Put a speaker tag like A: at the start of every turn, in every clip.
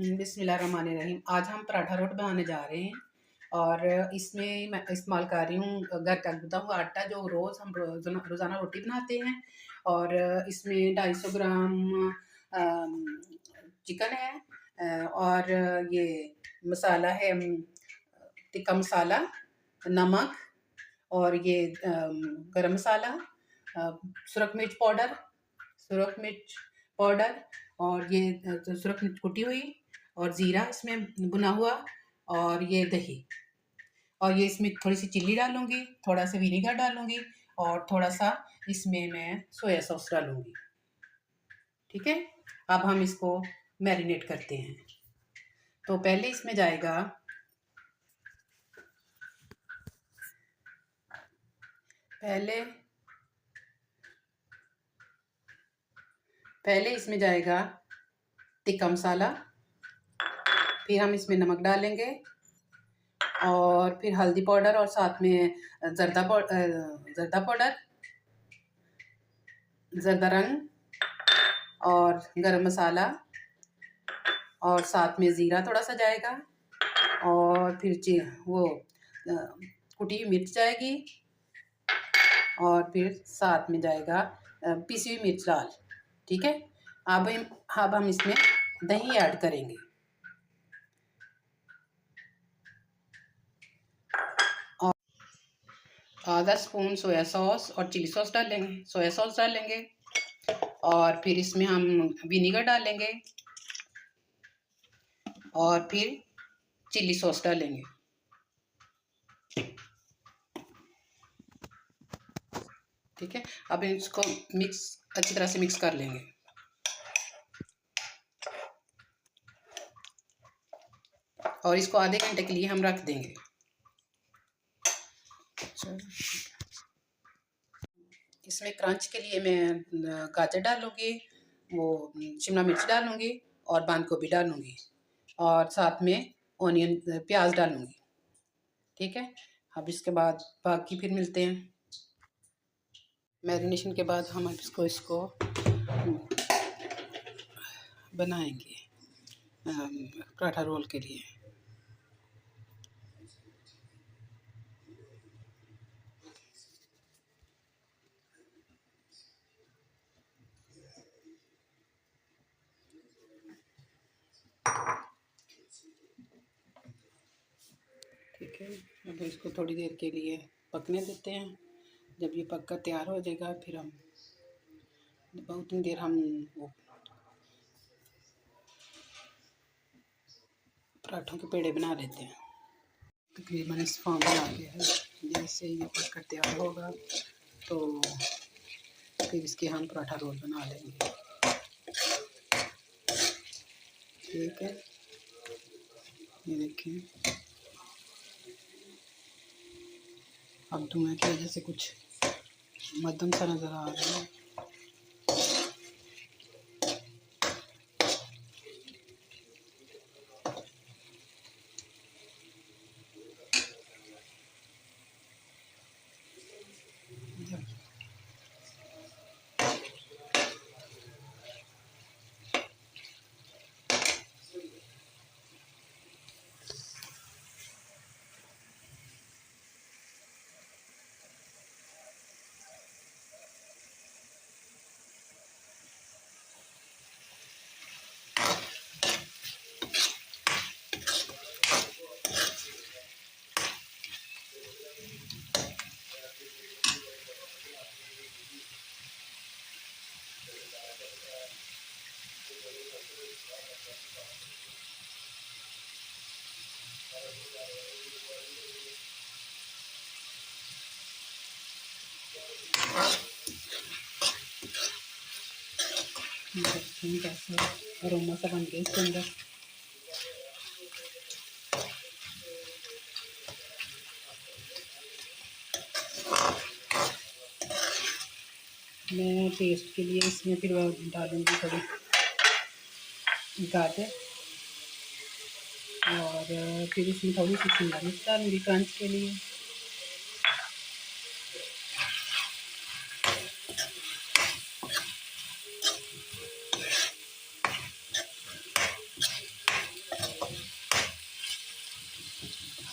A: बिस्मिल्लाहिर्रहमानिर्रहीम। आज हम पराठा रोटी बनाने जा रहे हैं और इसमें मैं इस्तेमाल कर रही हूँ घर का गूँधा हुआ आटा जो रोज़ हम रोज़ाना रोटी बनाते हैं। और इसमें 250 ग्राम चिकन है और ये मसाला है टिक्का मसाला, नमक और ये गरम मसाला, सुरख मिर्च पाउडर और ये सुरख मिर्च कुटी हुई और ज़ीरा इसमें भुना हुआ और ये दही। और ये इसमें थोड़ी सी चिल्ली डालूँगी, थोड़ा सा विनेगर डालूँगी और थोड़ा सा इसमें मैं सोया सॉस डालूँगी। ठीक है, अब हम इसको मैरिनेट करते हैं। तो पहले इसमें जाएगा पहले इसमें जाएगा टिक्का मसाला, फिर हम इसमें नमक डालेंगे और फिर हल्दी पाउडर और साथ में जर्दा पाउडर, जर्दा रंग और गरम मसाला और साथ में ज़ीरा थोड़ा सा जाएगा और फिर वो कुटी हुई मिर्च जाएगी और फिर साथ में जाएगा पिसी हुई मिर्च लाल। ठीक है, अब हम इसमें दही ऐड करेंगे। और आधा स्पून सोया सॉस और चिली सॉस डालेंगे, सोया सॉस डालेंगे और फिर इसमें हम विनेगर डालेंगे और फिर चिली सॉस डालेंगे। ठीक है, अब इसको अच्छी तरह से मिक्स कर लेंगे। और इसको आधे घंटे के लिए हम रख देंगे। इसमें क्रंच के लिए मैं गाजर डालूँगी, वो शिमला मिर्च डालूँगी और बंद गोभी डालूँगी और साथ में प्याज डालूँगी। ठीक है, अब इसके बाद बाकी फिर मिलते हैं। मैरिनेशन के बाद हम इसको बनाएंगे पराठा रोल के लिए। ठीक है, अब इसको थोड़ी देर के लिए पकने देते हैं। जब ये पक कर तैयार हो जाएगा फिर हम बहुत देर हम वो पराठों के पेड़े बना लेते हैं। तकरीबन इस फॉर्म में आ गया है। जैसे ये पक कर तैयार होगा तो फिर इसके हम पराठा रोल बना लेंगे। ठीक है, ये देखिए अब धुएं की वजह से कुछ मध्यम सा नज़र आ रहा है। कैसे अरोमा सा बन गया इसके अंदर। मैं टेस्ट के लिए इसमें फिर डालूँगी थोड़ी गाजर और फिर इसमें थोड़ी सी शिमला मिर्च डालूँगी क्रंच के लिए।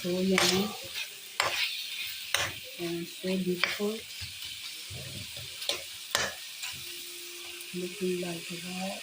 A: So yummy and so beautiful, looking like that.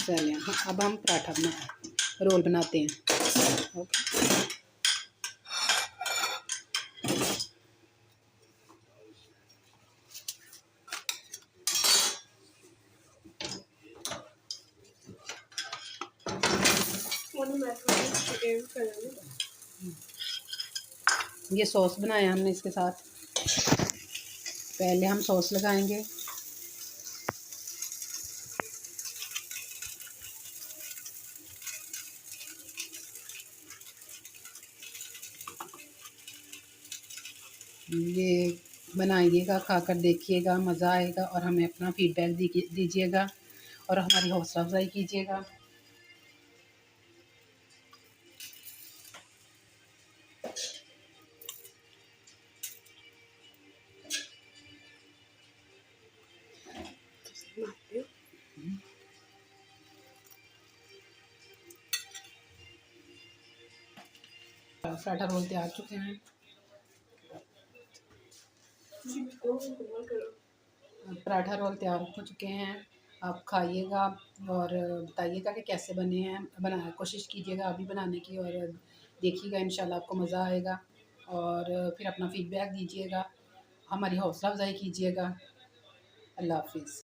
A: चलिए अब हम पराठा रोल बनाते हैं। ओके, ये सॉस बनाया हमने इसके साथ। पहले हम सॉस लगाएंगे। ये बनाइएगा, खाकर देखिएगा, मज़ा आएगा और हमें अपना फीडबैक दीजिएगा और हमारी हौसला अफजाई कीजिएगा। पराठा रोल तैयार चुके हैं। पराठा रोल तैयार हो चुके हैं। आप खाइएगा और बताइएगा कि कैसे बने हैं। कोशिश कीजिएगा अभी बनाने की और देखिएगा, इंशाल्लाह आपको मज़ा आएगा और फिर अपना फीडबैक दीजिएगा, हमारी हौसला अफजाई कीजिएगा। अल्लाह हाफिज़।